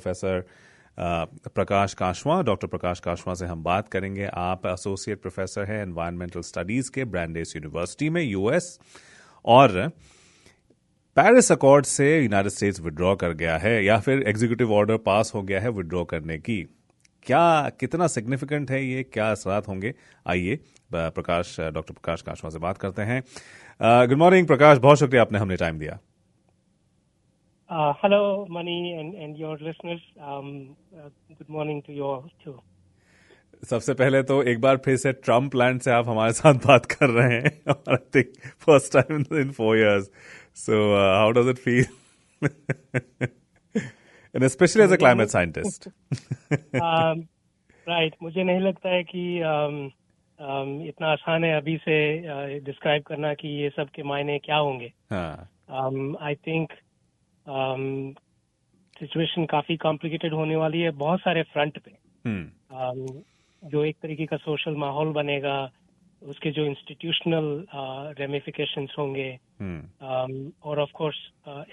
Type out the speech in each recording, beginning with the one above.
Professor प्रकाश काशवां। Doctor प्रकाश काशवां से हम बात करेंगे। आप एसोसिएट प्रोफेसर हैं एनवायरमेंटल स्टडीज के ब्रांडेस यूनिवर्सिटी में, यूएस, और पेरिस अकॉर्ड से यूनाइटेड स्टेट्स विड्रॉ कर गया है या फिर एग्जीक्यूटिव ऑर्डर पास हो गया है विड्रॉ करने की। क्या कितना सिग्निफिकेंट है ये, क्या असरात होंगे? आइए डॉक्टर प्रकाश काशवां से बात करते हैं। गुड मॉर्निंग प्रकाश, बहुत शुक्रिया आपने हमें टाइम दिया। Hello, Mani, and your listeners. Good morning to you all too. सबसे पहले तो एक बार फिर से ट्रम्प लैंड से आप हमारे साथ बात कर रहे हैं, I think first time in 4 years. So how does it feel? And especially as a climate scientist. Right. मुझे नहीं लगता है कि इतना आसान है अभी से डिस्क्राइब करना कि ये सब के मायने क्या होंगे। I think सिचुएशन काफी कॉम्प्लिकेटेड होने वाली है बहुत सारे फ्रंट पे। जो एक तरीके का सोशल माहौल बनेगा, उसके जो इंस्टीट्यूशनल रेमिफिकेशंस होंगे, और ऑफ कोर्स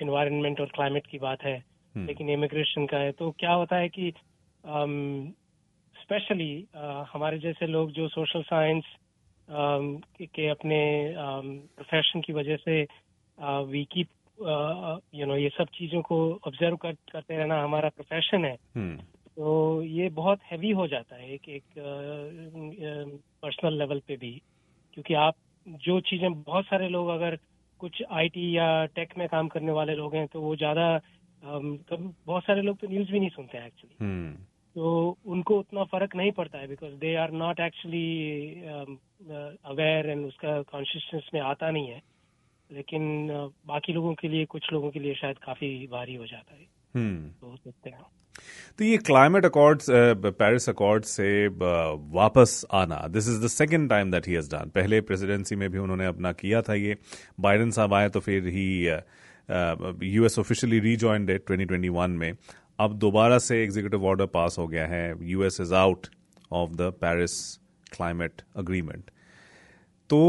एनवायरनमेंट और क्लाइमेट की बात है, लेकिन इमिग्रेशन का है। तो क्या होता है कि स्पेशली हमारे जैसे लोग जो सोशल साइंस के अपने प्रोफेशन की वजह से वी कीप ये सब चीजों को ऑब्जर्व करते रहना हमारा प्रोफेशन है। तो ये बहुत हैवी हो जाता है एक पर्सनल लेवल पे भी, क्योंकि आप जो चीजें बहुत सारे लोग अगर कुछ आईटी या टेक में काम करने वाले लोग हैं तो वो ज्यादा बहुत सारे लोग तो न्यूज भी नहीं सुनते हैं एक्चुअली। तो उनको उतना फर्क नहीं पड़ता है because they are not actually aware and उसका कॉन्शियसनेस में आता नहीं है। लेकिन बाकी लोगों के लिए, कुछ लोगों के लिए शायद काफी भारी हो जाता है। तो हो सकते हैं। तो ये क्लाइमेट अकॉर्ड्स, पेरिस अकॉर्ड से वापस आना, this is the second time that he has done. पहले प्रेसिडेंसी में भी उन्होंने अपना किया था ये, बाइडेन साहब आए तो फिर ही यूएस ऑफिशियली रीजॉइंड इट 2021 में। अब दोबारा से एग्जीक्यूटिव ऑर्डर पास हो गया है, US is out of the Paris climate agreement. तो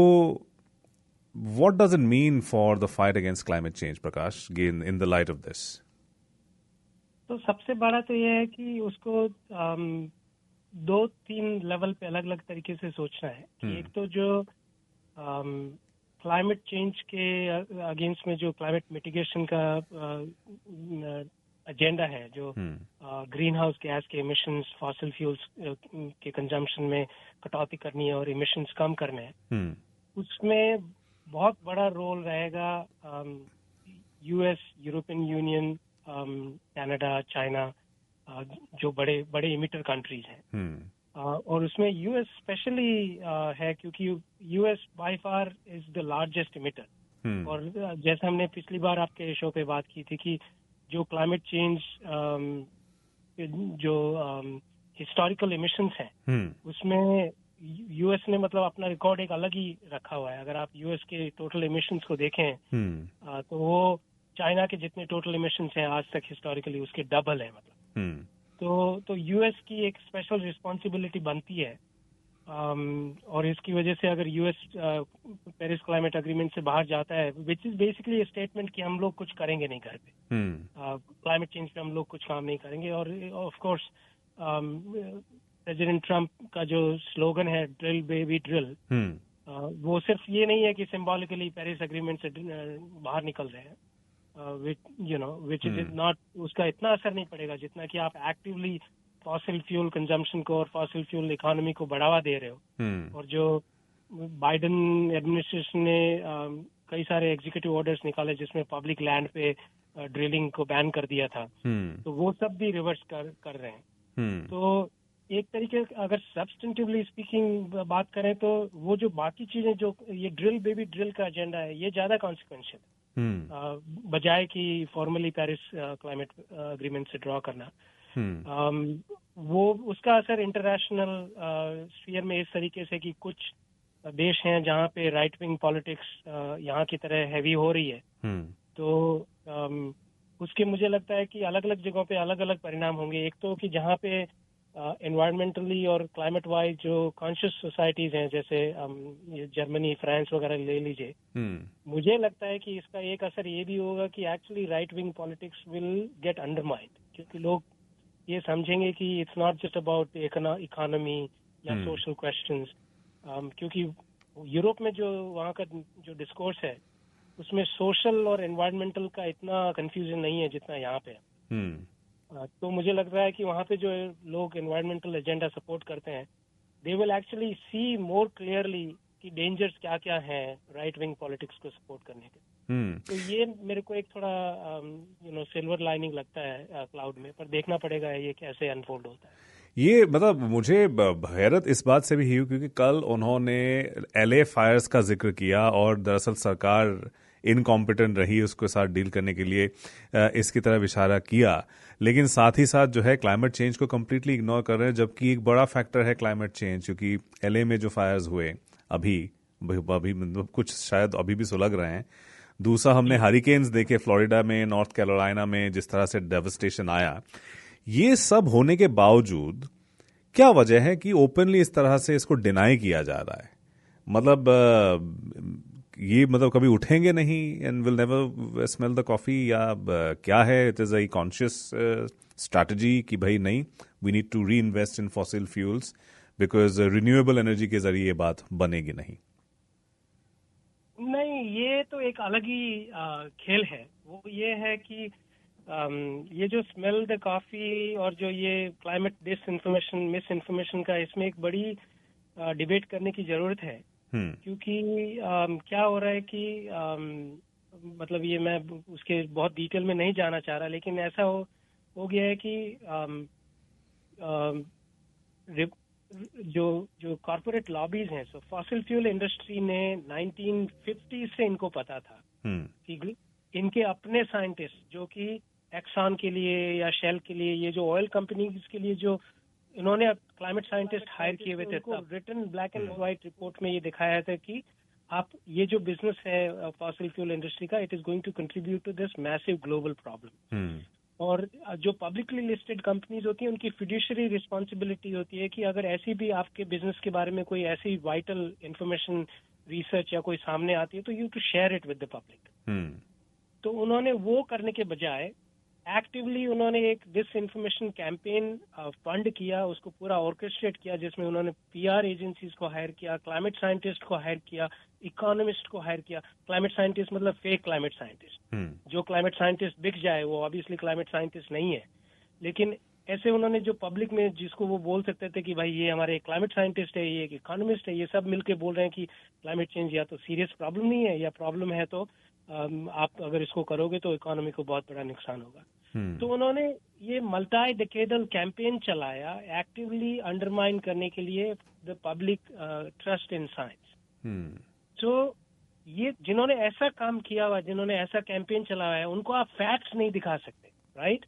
what does it mean for the fight against climate change, Prakash, in the light of this? तो सबसे बड़ा तो ये है कि उसको 2-3 लेवल पे अलग अलग तरीके से सोचना है कि एक तो जो क्लाइमेट चेंज के अगेंस्ट में जो क्लाइमेट मिटिगेशन का एजेंडा है, जो ग्रीन हाउस गैस के इमिशंस, फॉसिल फ्यूल्स के कंजम्पशन में कटौती करनी है और इमिशंस कम करने हैं, उसमें बहुत बड़ा रोल रहेगा US, European union, Canada, China, जो बड़े बड़े इमिटर कंट्रीज हैं। और उसमें यूएस स्पेशली है क्योंकि US by far is the largest emitter. और जैसे हमने पिछली बार आपके शो पे बात की थी कि जो क्लाइमेट चेंज जो हिस्टोरिकल इमिशंस हैं उसमें यूएस ने मतलब अपना रिकॉर्ड एक अलग ही रखा हुआ है। अगर आप यूएस के टोटल इमिशंस को देखें तो वो चाइना के जितने टोटल इमिशंस हैं आज तक हिस्टोरिकली उसके डबल है मतलब। तो यूएस की एक स्पेशल रिस्पॉन्सिबिलिटी बनती है। और इसकी वजह से अगर यूएस पेरिस क्लाइमेट अग्रीमेंट से बाहर जाता है, विच इज बेसिकली स्टेटमेंट कि हम लोग कुछ करेंगे नहीं घर पे, क्लाइमेट चेंज पे हम लोग कुछ काम नहीं करेंगे। और ऑफ कोर्स प्रेसिडेंट ट्रम्प का जो स्लोगन है ड्रिल बेबी ड्रिल, वो सिर्फ ये नहीं है कि सिंबॉलिकली पेरिस एग्रीमेंट से बाहर निकल रहे हैं, विच इज नॉट, उसका इतना असर नहीं पड़ेगा जितना कि आप एक्टिवली फॉसिल फ्यूल कंजम्पशन को और फॉसिल फ्यूल इकोनॉमी को बढ़ावा दे रहे हो। और जो बाइडेन एडमिनिस्ट्रेशन ने कई सारे एग्जीक्यूटिव ऑर्डर्स निकाले जिसमें पब्लिक लैंड पे ड्रिलिंग को बैन कर दिया था, तो वो सब भी रिवर्स कर रहे हैं। तो एक तरीके अगर सब्सटेंटिवली स्पीकिंग बात करें तो वो जो बाकी चीजें, जो ये ड्रिल बेबी ड्रिल का एजेंडा है, ये ज्यादा कॉन्सिक्वेंशियल बजाय कि फॉर्मली पेरिस क्लाइमेट अग्रीमेंट से ड्रॉ करना। वो उसका असर इंटरनेशनल स्फीयर में इस तरीके से कि कुछ देश हैं जहाँ पे राइट विंग पॉलिटिक्स यहाँ की तरह हैवी हो रही है, तो उसके मुझे लगता है कि अलग अलग जगहों पे अलग अलग परिणाम होंगे। एक तो कि जहाँ पे एनवायरमेंटली और क्लाइमेट वाइज जो कॉन्शियस सोसाइटीज हैं, जैसे जर्मनी, फ्रांस वगैरह ले लीजिए, मुझे लगता है कि इसका एक असर ये भी होगा कि actually right wing politics will get undermined, क्योंकि लोग ये समझेंगे कि it's not just about economy या सोशल क्वेश्चंस, क्योंकि यूरोप में जो वहाँ का जो डिस्कोर्स है उसमें सोशल और एनवायरमेंटल का इतना कंफ्यूजन नहीं है जितना यहाँ पे है। तो मुझे लग रहा है कि वहाँ पे जो लोग एनवायरमेंटल एजेंडा सपोर्ट करते हैं, they will actually see more clearly कि डेंजर्स क्या क्या हैं राइट विंग पॉलिटिक्स को सपोर्ट करने के। तो ये मेरे को एक थोड़ा सिल्वर लाइनिंग लगता है क्लाउड में, पर देखना पड़ेगा ये कैसे अनफोल्ड होता है। ये मतलब मुझे हैरत इस बात से भी हुई क्योंकि कल उन्होंने एलए फायर्स का जिक्र किया और दरअसल सरकार इनकॉम्पिटेंट रही उसके साथ डील करने के लिए इसकी तरफ इशारा किया, लेकिन साथ ही साथ जो है क्लाइमेट चेंज को कम्प्लीटली इग्नोर कर रहे हैं, जबकि एक बड़ा फैक्टर है क्लाइमेट चेंज, क्योंकि एलए में जो फायर्स हुए अभी मतलब कुछ शायद अभी भी सुलग रहे हैं। दूसरा, हमने हरिकेन्स देखे फ्लोरिडा में, नॉर्थ कैरोलिना में, जिस तरह से डेवस्टेशन आया। ये सब होने के बावजूद क्या वजह है कि ओपनली इस तरह से इसको डिनाई किया जा रहा है? मतलब ये मतलब कभी उठेंगे नहीं and will never smell the coffee, या क्या है? It is a conscious strategy कि भाई नहीं, we need to reinvest in fossil fuels because renewable energy के जरिए ये बात बनेगी नहीं। नहीं, ये तो एक अलग ही खेल है। वो ये है कि ये जो स्मेल द कॉफी और जो ये क्लाइमेट मिस इन्फॉर्मेशन का, इसमें एक बड़ी डिबेट करने की जरूरत है। क्योंकि क्या हो रहा है कि मतलब ये मैं उसके बहुत डिटेल में नहीं जाना चाह रहा, लेकिन ऐसा हो गया है कि जो कॉर्पोरेट लॉबीज हैं, सो फॉसिल फ्यूल इंडस्ट्री ने 1950 से इनको पता था कि इनके अपने साइंटिस्ट जो कि एक्सान के लिए या शेल के लिए, ये जो ऑयल कंपनीज के लिए जो इन्होंने क्लाइमेट साइंटिस्ट हायर किए हुए थे, written black and white report में ये दिखाया था कि आप ये जो बिजनेस है फॉसिल फ्यूल इंडस्ट्री का, it is going to contribute to this massive global problem. और जो पब्लिकली लिस्टेड कंपनीज होती हैं उनकी फिड्यूशरी रिस्पॉन्सिबिलिटी होती है कि अगर ऐसी भी आपके बिजनेस के बारे में कोई ऐसी वाइटल इंफॉर्मेशन, रिसर्च या कोई सामने आती है तो you to share it with the public. तो उन्होंने वो करने के बजाय एक्टिवली उन्होंने एक डिस इन्फॉर्मेशन कैंपेन फंड किया, उसको पूरा ऑर्केस्ट्रेट किया, जिसमें उन्होंने पीआर एजेंसीज को हायर किया, क्लाइमेट साइंटिस्ट को हायर किया, इकोनॉमिस्ट को हायर किया। क्लाइमेट साइंटिस्ट मतलब फेक क्लाइमेट साइंटिस्ट, जो क्लाइमेट साइंटिस्ट बिक जाए वो ऑब्वियसली क्लाइमेट साइंटिस्ट नहीं है, लेकिन ऐसे उन्होंने जो पब्लिक में जिसको वो बोल सकते थे कि भाई ये हमारे क्लाइमेट साइंटिस्ट है, ये एक इकोनॉमिस्ट है, ये सब मिलके बोल रहे हैं कि क्लाइमेट चेंज या तो सीरियस प्रॉब्लम नहीं है, या प्रॉब्लम है तो आप अगर इसको करोगे तो इकोनॉमी को बहुत बड़ा नुकसान होगा। तो उन्होंने ये मल्टी डिकेडल कैंपेन चलाया एक्टिवली अंडरमाइन करने के लिए the public trust in science. तो ये जिन्होंने ऐसा काम किया हुआ, जिन्होंने ऐसा कैंपेन चलाया है, उनको आप फैक्ट्स नहीं दिखा सकते, राइट?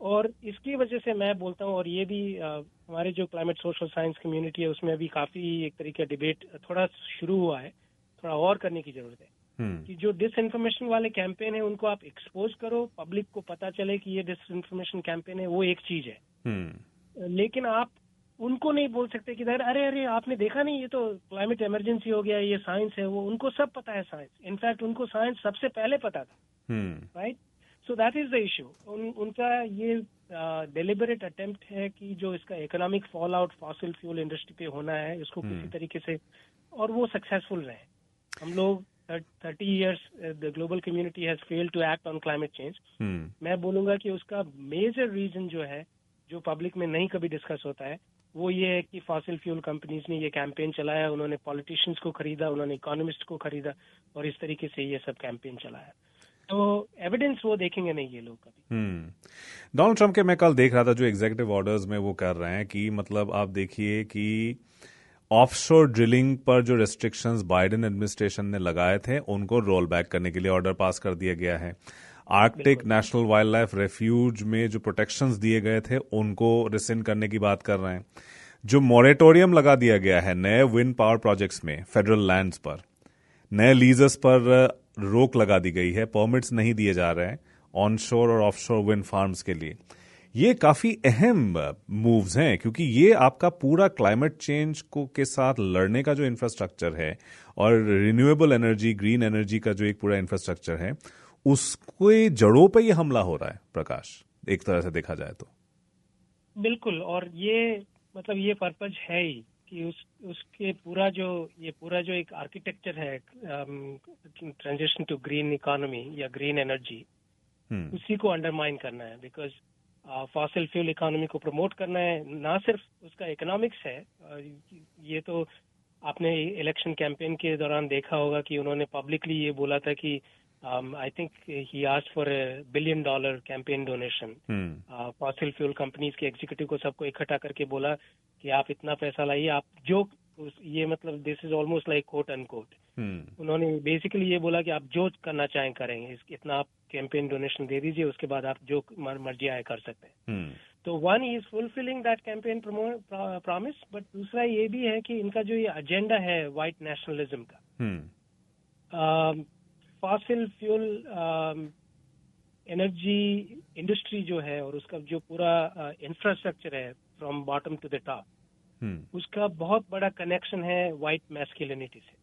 और इसकी वजह से मैं बोलता हूँ, और ये भी हमारे जो क्लाइमेट सोशल साइंस कम्युनिटी है उसमें अभी काफी एक तरीके का डिबेट थोड़ा शुरू हुआ है, थोड़ा और करने की जरूरत है कि जो डिसइंफॉर्मेशन वाले कैंपेन है उनको आप एक्सपोज करो, पब्लिक को पता चले कि ये डिसइंफॉर्मेशन कैंपेन है, वो एक चीज है। लेकिन आप उनको नहीं बोल सकते कि अरे आपने देखा नहीं, ये तो क्लाइमेट इमरजेंसी हो गया, ये साइंस है। वो उनको सब पता है साइंस, इनफैक्ट उनको साइंस सबसे पहले पता था, right? So that is the issue. उनका ये डेलिबरेट अटेम्प्ट है कि जो इसका economic fall out fossil fuel industry पे होना है इसको किसी तरीके से, और वो सक्सेसफुल रहे। हम लोग 30 years the global community has failed to act on climate change. मैं बोलूंगा कि उसका मेजर रीजन जो है, जो पब्लिक में नहीं कभी डिस्कस होता है, वो ये है कि फॉसिल फ्यूल कंपनीज ने ये कैंपेन चलाया, उन्होंने पॉलिटिशियंस को खरीदा, उन्होंने इकोनॉमिस्ट को खरीदा, और इस तरीके से ये सब कैंपेन चलाया। तो एविडेंस वो देखेंगे नहीं ये लोग कभी। डोनाल्ड ट्रंप के मैं कल देख रहा था जो एग्जीक्यूटिव ऑर्डर्स में वो कर रहे हैं कि मतलब आप देखिए कि ऑफशोर ड्रिलिंग पर जो रेस्ट्रिक्शंस बाइडेन एडमिनिस्ट्रेशन ने लगाए थे उनको रोल बैक करने के लिए ऑर्डर पास कर दिया गया है। Arctic national wild life refuge में जो प्रोटेक्शंस दिए गए थे उनको रिसेंड करने की बात कर रहे हैं। जो मॉरेटोरियम लगा दिया गया है नए विंड पावर प्रोजेक्ट्स में फेडरल लैंड्स पर, नए लीजर्स पर रोक लगा दी गई है, परमिट्स नहीं दिए जा रहे हैं ऑनशोर और ऑफशोर विंड फार्म्स के लिए। ये काफी अहम मूव्स हैं क्योंकि ये आपका पूरा क्लाइमेट चेंज को के साथ लड़ने का जो इंफ्रास्ट्रक्चर है और रिन्यूएबल एनर्जी, ग्रीन एनर्जी का जो एक पूरा इंफ्रास्ट्रक्चर है, उसके जड़ों पे ये हमला हो रहा है प्रकाश, एक तरह से देखा जाए तो। बिल्कुल, और ये मतलब ये पर्पज है ही कि उसके पूरा जो एक आर्किटेक्चर है, ट्रांजिशन टू ग्रीन इकोनॉमी या ग्रीन एनर्जी, उसी को अंडरमाइन करना है। बिकॉज फॉसिल फ्यूल इकोनॉमी को प्रमोट करना है, ना सिर्फ उसका इकोनॉमिक्स है। ये तो आपने इलेक्शन कैंपेन के दौरान देखा होगा कि उन्होंने पब्लिकली ये बोला था कि I think he asked for $1 billion campaign donation. Fossil fuel companies के एग्जीक्यूटिव को सबको इकट्ठा करके बोला कि आप इतना पैसा लाइए, आप जो ये मतलब this is almost like quote unquote. उन्होंने बेसिकली ये बोला कि आप जो करना चाहें करें, इतना आप कैंपेन डोनेशन दे दीजिए, उसके बाद आप जो मर्जी आए कर सकते हैं। तो one is fulfilling that campaign promise, but दूसरा ये भी है कि इनका जो ये एजेंडा है वाइट नेशनलिज्म का, फॉसिल फ्यूल एनर्जी इंडस्ट्री जो है और उसका जो पूरा इंफ्रास्ट्रक्चर है from bottom to the top, उसका बहुत बड़ा कनेक्शन है वाइट मैस्कुलिनिटी से।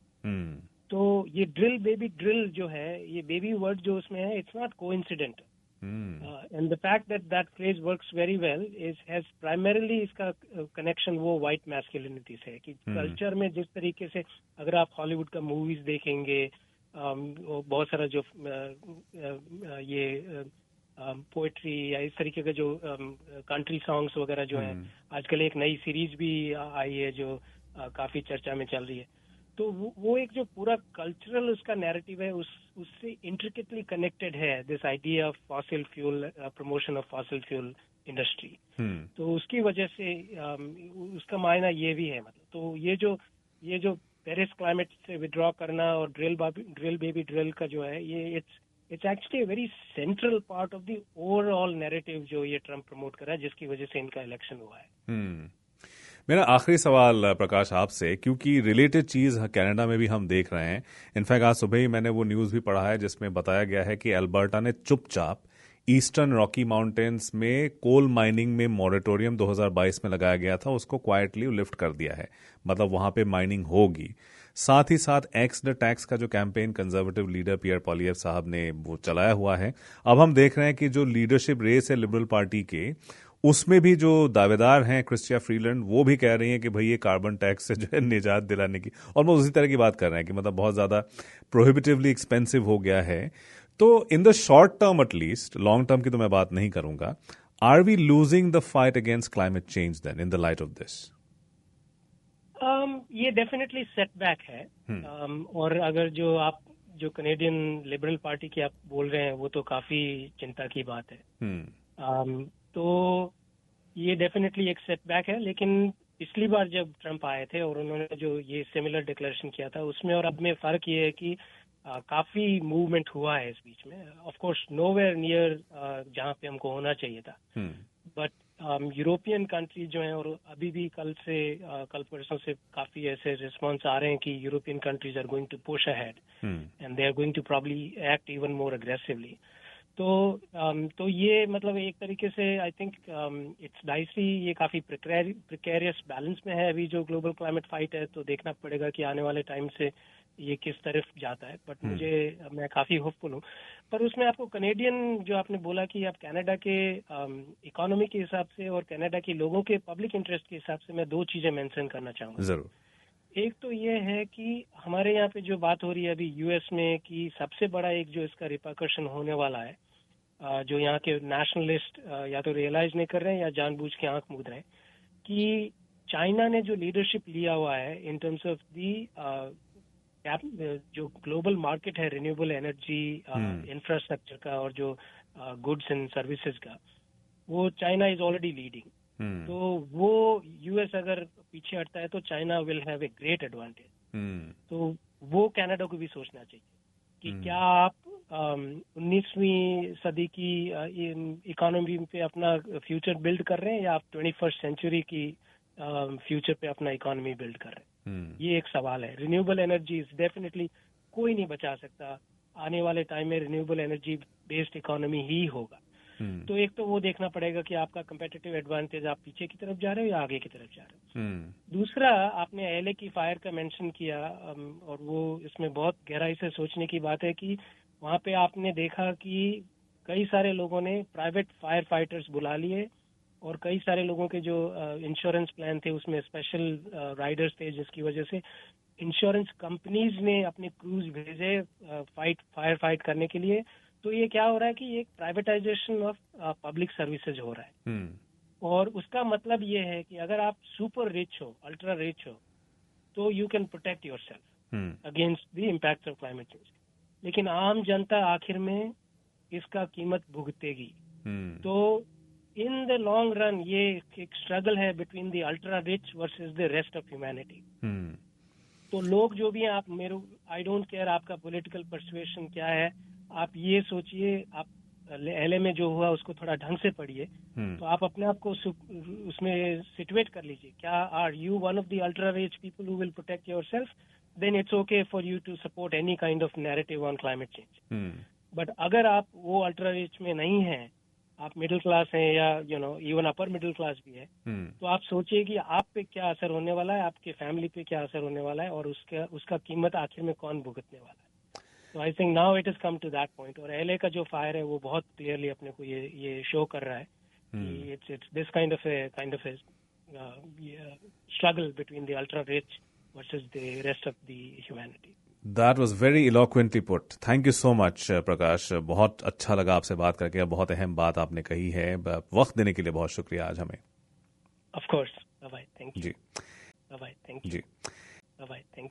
तो ये ड्रिल बेबी ड्रिल जो है, ये बेबी वर्ड जो उसमें है, it's not coincident. And the fact that phrase works very well has primarily इसका कनेक्शन वो वाइट मैस्कुलिनिटी से है कि कल्चर में जिस तरीके से अगर आप हॉलीवुड का मूवीज देखेंगे, बहुत सारा जो ये पोएट्री या इस तरीके का जो कंट्री सॉन्ग्स वगैरह जो है, आजकल एक नई सीरीज भी आई है जो काफी चर्चा में चल रही है। तो वो एक जो पूरा कल्चरल उसका नैरेटिव है, उससे इंट्रिकेटली कनेक्टेड है this idea of fossil fuel, promotion of fossil fuel industry. तो उसकी वजह से उसका मायना ये भी है। मतलब तो ये जो पेरिस क्लाइमेट से विड्रॉ करना और ड्रिल बेबी ड्रिल का जो है, ये it's actually very central part of the overall narrative जो ये ट्रम्प प्रमोट कर रहा है, जिसकी वजह से इनका इलेक्शन हुआ है। मेरा आखिरी सवाल प्रकाश आपसे, क्योंकि रिलेटेड चीज कनाडा में भी हम देख रहे हैं। इनफैक्ट आज सुबह ही मैंने वो न्यूज भी पढ़ा है जिसमें बताया गया है कि अल्बर्टा ने चुपचाप ईस्टर्न रॉकी माउंटेन्स में कोल माइनिंग में मॉरेटोरियम 2022 में लगाया गया था, उसको क्वाइटली लिफ्ट कर दिया है। मतलब वहां पे माइनिंग होगी। साथ ही साथ एक्स द टैक्स का जो कैंपेन कंजर्वेटिव लीडर पियर पॉलिएव साहब ने वो चलाया हुआ है। अब हम देख रहे हैं कि जो लीडरशिप रेस है लिबरल पार्टी के, उसमें भी जो दावेदार हैं क्रिस्टिया फ्रीलैंड, वो भी कह रही हैं कि भाई ये कार्बन टैक्स से जो है निजात दिलाने की, और वो उसी तरह की बात कर रहे हैं कि मतलब बहुत ज्यादा प्रोहिबिटिवली एक्सपेंसिव हो गया है। तो in the short term at least, long term की तो मैं बात नहीं करूंगा, are we losing the fight against climate change then in the light of this? ये डेफिनेटली सेटबैक है। और अगर जो कनेडियन लिबरल पार्टी की आप बोल रहे हैं, वो तो काफी चिंता की बात है। तो ये डेफिनेटली एक सेटबैक है। लेकिन पिछली बार जब ट्रम्प आए थे और उन्होंने जो ये सिमिलर डिक्लेरेशन किया था, उसमें और अब में फर्क ये है कि काफी मूवमेंट हुआ है इस बीच में। ऑफ कोर्स नोवेयर नियर जहां पे हमको होना चाहिए था, बट यूरोपियन कंट्रीज जो हैं, और अभी भी कल परसों से काफी ऐसे रिस्पॉन्स आ रहे हैं कि European countries are going to push ahead and they are going to probably act even more aggressively. तो ये मतलब एक तरीके से आई थिंक इट्स डाइसी, ये काफी प्रिकेरियस बैलेंस में है अभी जो ग्लोबल क्लाइमेट फाइट है। तो देखना पड़ेगा कि आने वाले टाइम से ये किस तरफ जाता है। बट मैं काफी होपफुल हूँ। पर उसमें आपको कनेडियन जो आपने बोला कि आप कनाडा के इकोनॉमी के हिसाब से और कनाडा के लोगों के पब्लिक इंटरेस्ट के हिसाब से मैं दो चीजें मेंशन करना चाहूंगा। जरूर। एक तो ये है कि हमारे यहाँ पे जो बात हो रही है अभी यूएस में, कि सबसे बड़ा एक जो इसका रिपरकशन होने वाला है, जो यहाँ के नेशनलिस्ट या तो रियलाइज नहीं कर रहे हैं या जानबूझ के आंख मूंद रहे हैं, कि चाइना ने जो लीडरशिप लिया हुआ है इन टर्म्स ऑफ दी जो ग्लोबल मार्केट है रिन्यूएबल एनर्जी इंफ्रास्ट्रक्चर का और जो गुड्स एंड सर्विसेज का, वो चाइना इज ऑलरेडी लीडिंग। तो वो यूएस अगर पीछे हटता है तो China will have a great advantage. तो वो कनाडा को भी सोचना चाहिए कि क्या आप 19वीं सदी की इकोनॉमी पे अपना फ्यूचर बिल्ड कर रहे हैं या आप 21st सेंचुरी की फ्यूचर पे अपना इकोनॉमी बिल्ड कर रहे हैं। ये एक सवाल है। रिन्यूएबल एनर्जी इज डेफिनेटली कोई नहीं बचा सकता। आने वाले टाइम में रिन्यूएबल एनर्जी बेस्ड इकोनॉमी ही होगा। तो एक तो वो देखना पड़ेगा कि आपका कंपेटिटिव एडवांटेज, आप पीछे की तरफ जा रहे हो या आगे की तरफ जा रहे हो। दूसरा, आपने एलए की फायर का मेंशन किया, और वो इसमें बहुत गहराई से सोचने की बात है कि वहां पे आपने देखा कि कई सारे लोगों ने प्राइवेट फायर फाइटर्स बुला लिए और कई सारे लोगों के जो इंश्योरेंस प्लान थे उसमें स्पेशल राइडर्स थे, जिसकी वजह से इंश्योरेंस कंपनीज ने अपने क्रूज भेजे फायर फाइट करने के लिए। तो ये क्या हो रहा है कि एक प्राइवेटाइजेशन ऑफ पब्लिक सर्विसेज हो रहा है। और उसका मतलब ये है कि अगर आप सुपर रिच हो, अल्ट्रा रिच हो, तो you can protect yourself against the impact of climate change. लेकिन आम जनता आखिर में इसका कीमत भुगतेगी। तो इन द लॉन्ग रन ये एक स्ट्रगल है between the ultra rich versus the rest of humanity. तो लोग जो भी हैं, आप मेरे आई डोंट केयर आपका पॉलिटिकल परसुएशन क्या है, आप ये सोचिए, आप एलए में जो हुआ उसको थोड़ा ढंग से पढ़िए, तो आप अपने आप को उसमें सिचुएट कर लीजिए। क्या are you one of the ultra rich people who will protect yourself, then it's okay for you to support any kind of narrative on climate change. But अगर आप वो अल्ट्रा रिच में नहीं हैं, आप मिडिल क्लास हैं या even upper middle class भी है, तो आप सोचिए कि आप पे क्या असर होने वाला है, आपके फैमिली पे क्या असर होने वाला है, और उसका कीमत आखिर में कौन भुगतने वाला है। तो I think now it is come to that point. और एलए का जो फायर है वो बहुत क्लियरली अपने को ये शो कर रहा है कि it's this kind of A struggle between the ultra rich versus the rest of the humanity. That was very eloquently put. Thank you so much, प्रकाश। बहुत अच्छा लगा आपसे बात करके, बहुत अहम बात आपने कही है। वक्त देने के लिए बहुत शुक्रिया आज हमें। Of course. Bye-bye. Thank you. Ji. Bye-bye. Thank you. Ji. Bye-bye. Thank you.